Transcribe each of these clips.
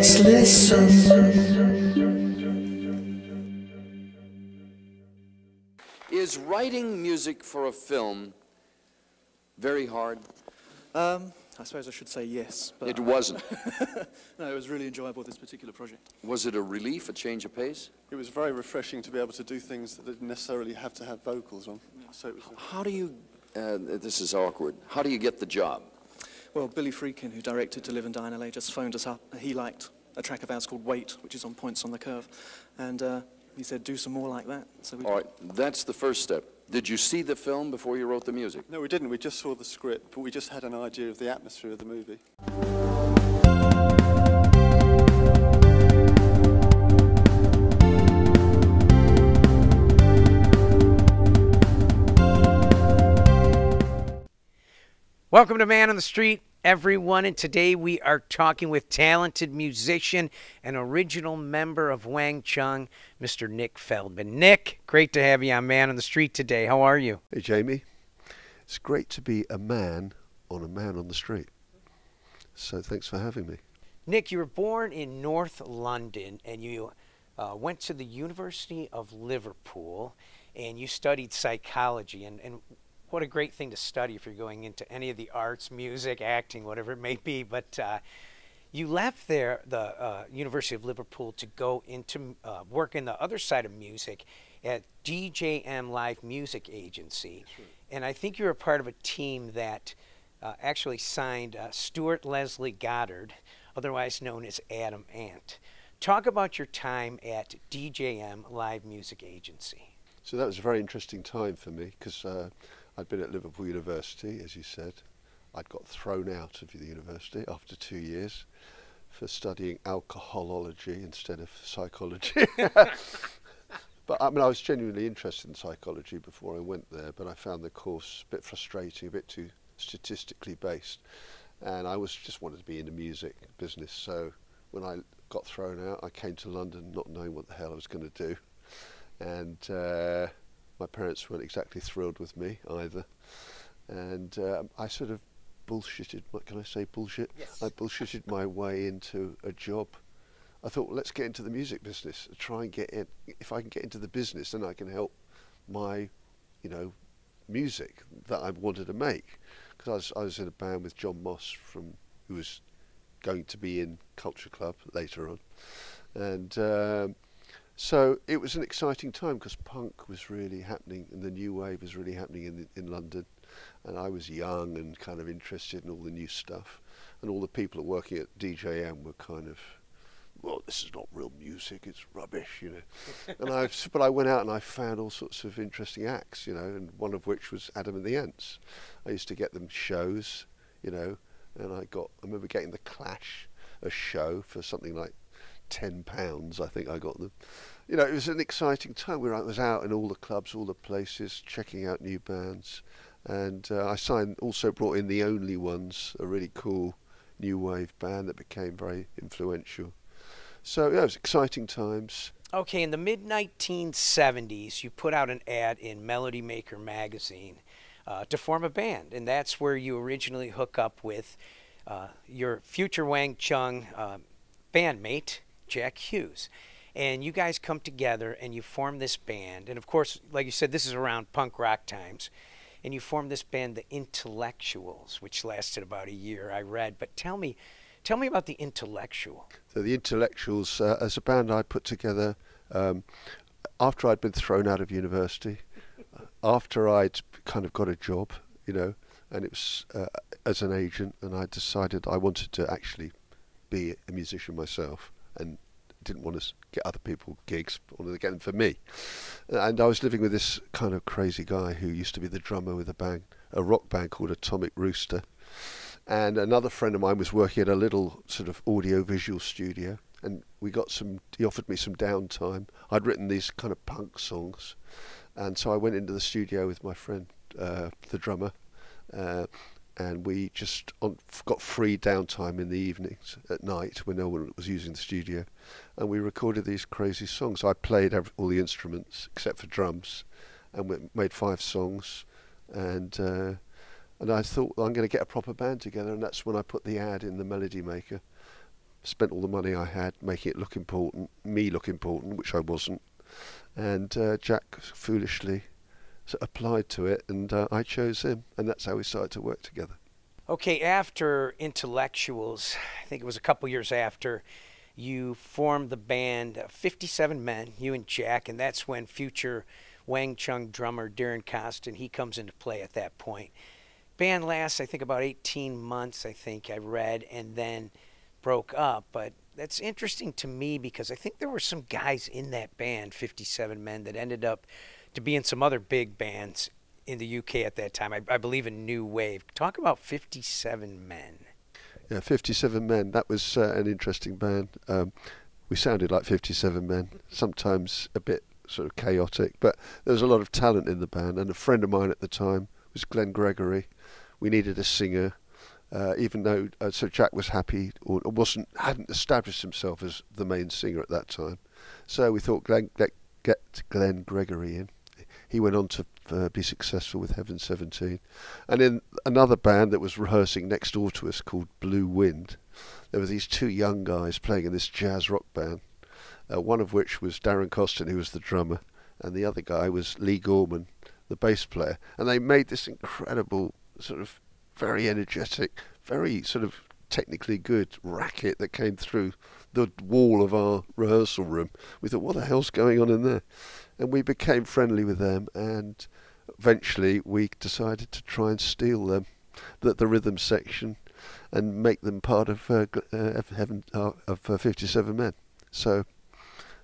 let's listen. Is writing music for a film very hard? I suppose I should say yes. But It wasn't. no, it was really enjoyable, this particular project. Was it a relief, a change of pace? It was very refreshing to be able to do things that didn't necessarily have to have vocals on. So it was How do you, this is awkward, how do you get the job? Well, Billy Friedkin, who directed To Live and Die in LA, just phoned us up. He liked a track of ours called Wait, which is on Points on the Curve. And he said, do some more like that. So we All right, that's the first step. Did you see the film before you wrote the music? No, we didn't. We just saw the script, but we just had an idea of the atmosphere of the movie. Welcome to Man on the Street, everyone, and today we are talking with talented musician and original member of Wang Chung, Mr. Nick Feldman. Nick, great to have you on Man on the Street today. How are you? Hey, Jamie. It's great to be a man on the street. So thanks for having me. Nick, you were born in North London, and you went to the University of Liverpool, and you studied psychology. And what a great thing to study if you're going into any of the arts, music, acting, whatever it may be. But you left there, the University of Liverpool, to go into work in the other side of music at DJM Live Music Agency. Right. And I think you're a part of a team that actually signed Stuart Leslie Goddard, otherwise known as Adam Ant. Talk about your time at DJM Live Music Agency. So that was a very interesting time for me because I'd been at Liverpool University, as you said. I'd got thrown out of the university after 2 years for studying alcoholology instead of psychology. But I mean, I was genuinely interested in psychology before I went there, but I found the course a bit frustrating, a bit too statistically based. And I just wanted to be in the music business. So when I got thrown out, I came to London not knowing what the hell I was going to do. And my parents weren't exactly thrilled with me either. And I sort of bullshitted, what can I say, bullshit? Yes. I bullshitted my way into a job. I thought, well, let's get into the music business, try and get in. If I can get into the business, then I can help my, music that I wanted to make. Because I was in a band with John Moss, who was going to be in Culture Club later on. And so it was an exciting time because punk was really happening and the new wave was really happening in London. And I was young and kind of interested in all the new stuff. And all the people working at DJM were kind of, well, this is not real music, it's rubbish, And but I went out and I found all sorts of interesting acts, and one of which was Adam and the Ants. I used to get them shows, and I remember getting the Clash a show for something like £10, I think I got them. It was an exciting time where I was out in all the clubs, all the places, checking out new bands. And I also brought in The Only Ones, a really cool new wave band that became very influential. So yeah, it was exciting times. Okay, in the mid-1970s, you put out an ad in Melody Maker magazine to form a band. And that's where you originally hook up with your future Wang Chung bandmate, Jack Hughes. And you guys come together and you form this band. And of course, like you said, this is around punk rock times. And you formed this band, The Intellectuals, which lasted about a year, I read. But tell me about The Intellectual. So The Intellectuals, as a band I put together after I'd been thrown out of university, after I'd kind of got a job, and it was as an agent, and I decided I wanted to actually be a musician myself and didn't want to get other people gigs, but wanted to get them for me. And I was living with this kind of crazy guy who used to be the drummer with a rock band called Atomic Rooster. And another friend of mine was working at a little sort of audio-visual studio, and he offered me some downtime. I'd written these kind of punk songs, and so I went into the studio with my friend, the drummer, and we just got free downtime in the evenings at night when no one was using the studio, and we recorded these crazy songs. I played all the instruments except for drums, and we made 5 songs, and I thought, well, I'm going to get a proper band together, and that's when I put the ad in the Melody Maker. spent all the money I had making it look important, me look important, which I wasn't. And Jack foolishly applied to it, and I chose him, and that's how we started to work together. Okay, after Intellectuals, I think it was a couple years after, you formed the band 57 Men, you and Jack, and that's when future Wang Chung drummer Darren Costin, he comes into play at that point. Band lasts, I think, about 18 months, I think I read, and then broke up. But that's interesting to me because I think there were some guys in that band, 57 Men, that ended up to be in some other big bands in the UK at that time. I believe in New Wave. Talk about 57 Men. Yeah, 57 Men, that was an interesting band. We sounded like 57 Men, sometimes a bit sort of chaotic, but there was a lot of talent in the band, and a friend of mine at the time was Glenn Gregory. We needed a singer, even though so Jack was happy or hadn't established himself as the main singer at that time. So we thought get Glenn Gregory in. He went on to be successful with Heaven 17. And in another band that was rehearsing next door to us called Blue Wind, there were these two young guys playing in this jazz rock band, one of which was Darren Costin, who was the drummer, and the other guy was Lee Gorman, the bass player. And they made this incredible, sort of very energetic, very sort of technically good racket that came through the wall of our rehearsal room. We thought, what the hell's going on in there? And we became friendly with them, and eventually we decided to try and steal them, the rhythm section, and make them part of 57 Men. So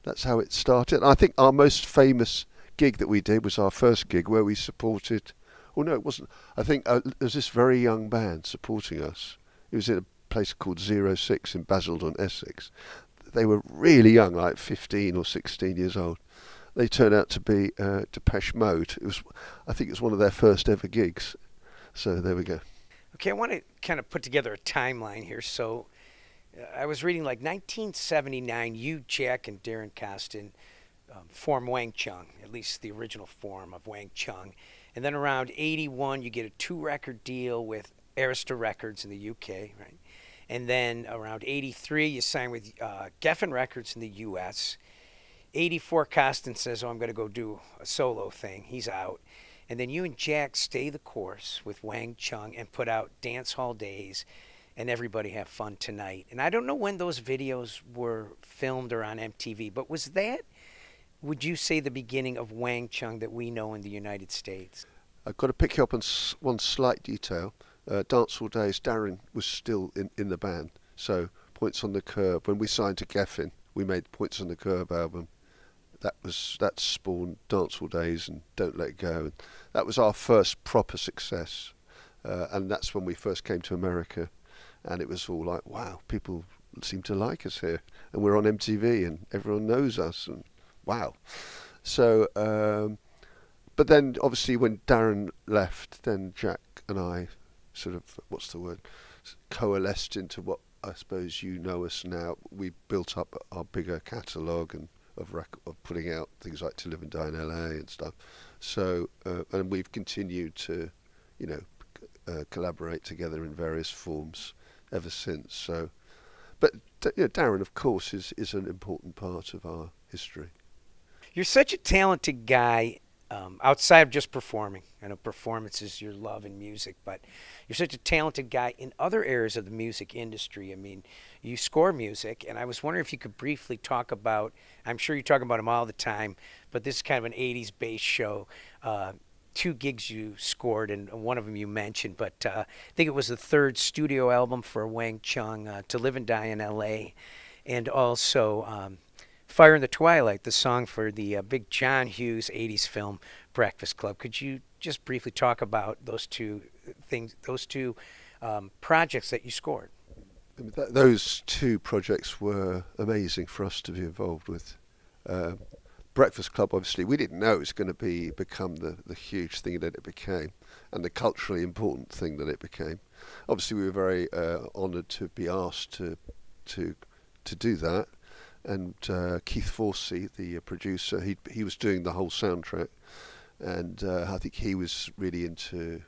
that's how it started. I think our most famous gig that we did was our first gig where we supported, oh no, it wasn't. I think there was this very young band supporting us. It was in a place called 06 in Basildon, Essex. They were really young, like 15 or 16 years old. They turned out to be Depeche Mode. I think it was one of their first ever gigs. So there we go. Okay, I want to kind of put together a timeline here. So I was reading like 1979, you, Jack, and Darren Costin form Wang Chung, at least the original form of Wang Chung. And then around 81, you get a 2-record deal with Arista Records in the UK, right? And then around 83, you sign with Geffen Records in the US. 84, Costin says, oh, I'm going to go do a solo thing. He's out. And then you and Jack stay the course with Wang Chung and put out Dance Hall Days and Everybody Have Fun Tonight. And I don't know when those videos were filmed or on MTV, but was that, would you say, the beginning of Wang Chung that we know in the United States? I've got to pick you up on one slight detail. Dance Hall Days, Darren was still in the band. So Points on the Curb, when we signed to Geffen, we made Points on the Curb album. That spawned Dance Hall Days and Don't Let Go. And that was our first proper success, and that's when we first came to America, and it was all like, wow, people seem to like us here, and we're on MTV and everyone knows us, and wow. So, but then obviously when Darren left, then Jack and I sort of, what's the word, coalesced into what I suppose you know us now. We built up our bigger catalogue and of putting out things like To Live and Die in LA and stuff. So, and we've continued to, collaborate together in various forms ever since. So, but Darren, of course, is an important part of our history. You're such a talented guy, outside of just performing. I know performance is your love in music, but you're such a talented guy in other areas of the music industry. I mean, you score music, and I was wondering if you could briefly talk about, I'm sure you talk about them all the time, but this is kind of an 80s based show. 2 gigs you scored, and one of them you mentioned, but I think it was the 3rd studio album for Wang Chung, To Live and Die in LA, and also Fire in the Twilight, the song for the big John Hughes 80s film Breakfast Club. Could you just briefly talk about those two things, those two projects that you scored? Those 2 projects were amazing for us to be involved with. Breakfast Club, obviously, we didn't know it was going to become the huge thing that it became, and the culturally important thing that it became. Obviously, we were very honoured to be asked to do that. And Keith Forsey, the producer, he was doing the whole soundtrack, and I think he was really into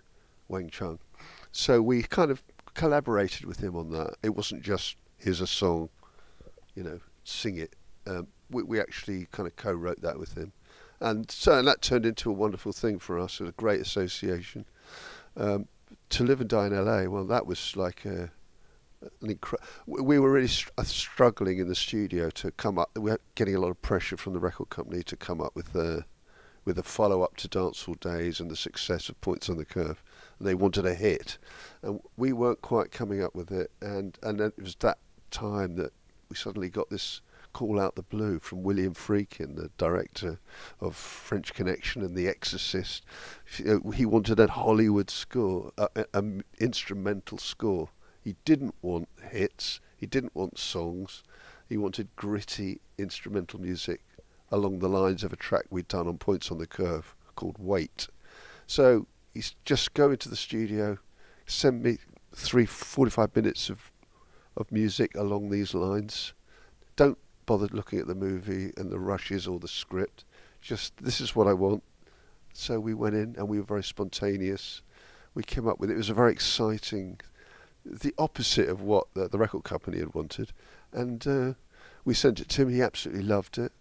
Wang Chung. So we kind of collaborated with him on that. It wasn't just, here's a song, sing it. We actually kind of co-wrote that with him. And so that turned into a wonderful thing for us. It was a great association. To Live and Die in LA, well, that was like we were really struggling in the studio to come up. We were getting a lot of pressure from the record company to come up with a follow-up to Dancehall Days and the success of Points on the Curve. And they wanted a hit. And we weren't quite coming up with it. And then it was that time that we suddenly got this call out the blue from William Friedkin, the director of French Connection and The Exorcist. He wanted a Hollywood score, an instrumental score. He didn't want hits, he didn't want songs, he wanted gritty instrumental music along the lines of a track we'd done on Points on the Curve called Wait. So he's just go into the studio, send me 45 minutes of music along these lines. Don't bother looking at the movie and the rushes or the script. Just, this is what I want. So we went in and we were very spontaneous. We came up with it. It was a very exciting, the opposite of what the record company had wanted. And we sent it to him. He absolutely loved it.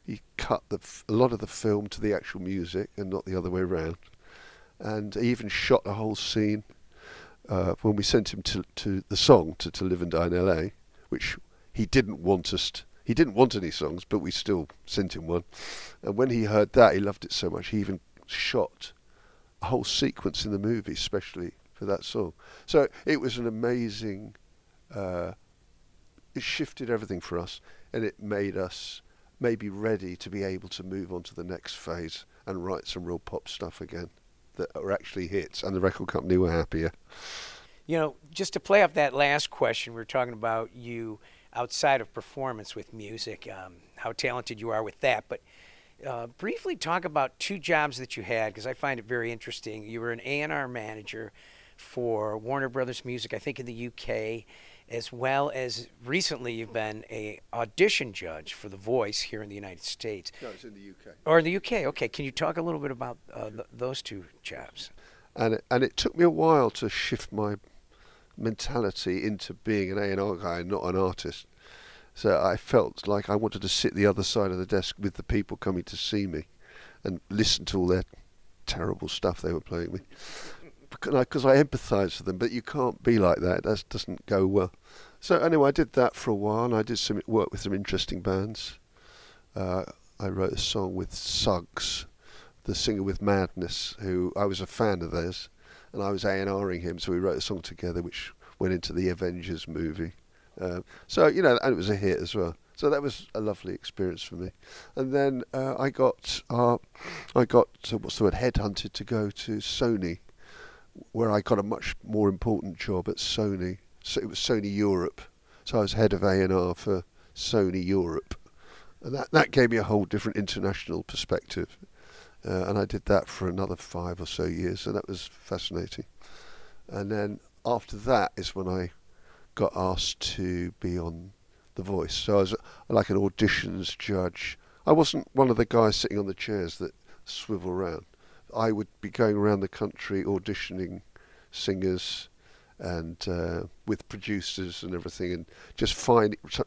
He cut a lot of the film to the actual music and not the other way around. And he even shot a whole scene when we sent him to the song to Live and Die in LA, which he didn't want he didn't want any songs, but we still sent him one. And when he heard that, he loved it so much, he even shot a whole sequence in the movie, especially for that song. So it was an amazing, it shifted everything for us, and it made us maybe ready to be able to move on to the next phase and write some real pop stuff again that are actually hits, and the record company were happier. Just to play off that last question, we were talking about you outside of performance with music, how talented you are with that. But briefly talk about two jobs that you had, because I find it very interesting. You were an A&R manager for Warner Brothers Music, I think in the UK, as well as recently you've been a audition judge for The Voice here in the United States. No, it's in the UK. Or in the UK, okay. Can you talk a little bit about those two jobs? And it took me a while to shift my mentality into being an A&R guy and not an artist. So I felt like I wanted to sit the other side of the desk with the people coming to see me and listen to all their terrible stuff they were playing me. Because I empathise with them, but you can't be like that. That doesn't go well. So anyway, I did that for a while, and I did some work with some interesting bands. I wrote a song with Suggs, the singer with Madness, who I was a fan of theirs, and I was A&Ring him, so we wrote a song together which went into the Avengers movie. So, and it was a hit as well. So that was a lovely experience for me. And then I got headhunted to go to Sony, where I got a much more important job at Sony. So it was Sony Europe. So I was head of A&R for Sony Europe. And that gave me a whole different international perspective. And I did that for another 5 or so years, and that was fascinating. And then after that is when I got asked to be on The Voice. So I was like an auditions judge. I wasn't one of the guys sitting on the chairs that swivel around. I would be going around the country auditioning singers and with producers and everything, and just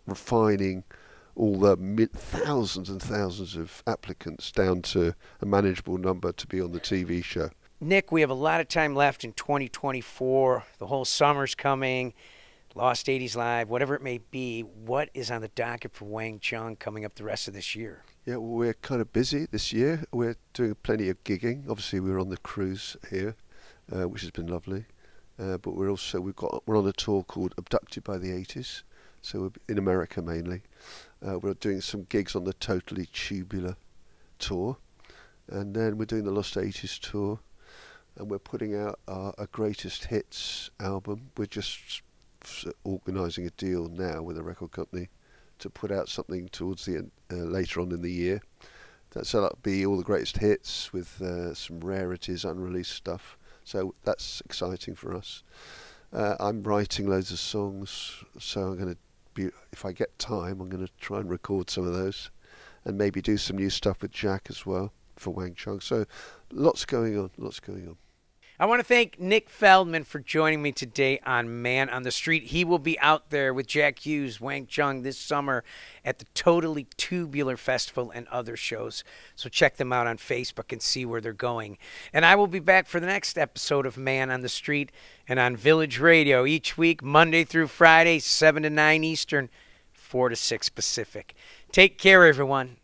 refining all the thousands and thousands of applicants down to a manageable number to be on the TV show. Nick, we have a lot of time left in 2024. The whole summer's coming. Lost 80s Live, whatever it may be. What is on the docket for Wang Chung coming up the rest of this year? Yeah, well, we're kind of busy this year. We're doing plenty of gigging. Obviously, we're on the cruise here, which has been lovely. But we're on a tour called Abducted by the 80s. So we're in America mainly. We're doing some gigs on the Totally Tubular tour. And then we're doing the Lost 80s tour. And we're putting out a greatest hits album. We're just organising a deal now with a record company to put out something towards the end, later on in the year. So that'll be all the greatest hits with some rarities, unreleased stuff. So that's exciting for us. I'm writing loads of songs, so I'm going to be, if I get time, I'm going to try and record some of those, and maybe do some new stuff with Jack as well for Wang Chung. So lots going on, lots going on. I want to thank Nick Feldman for joining me today on Man on the Street. He will be out there with Jack Hughes, Wang Chung this summer at the Totally Tubular Festival and other shows. So check them out on Facebook and see where they're going. And I will be back for the next episode of Man on the Street and on Village Radio each week, Monday through Friday, 7 to 9 Eastern, 4 to 6 Pacific. Take care, everyone.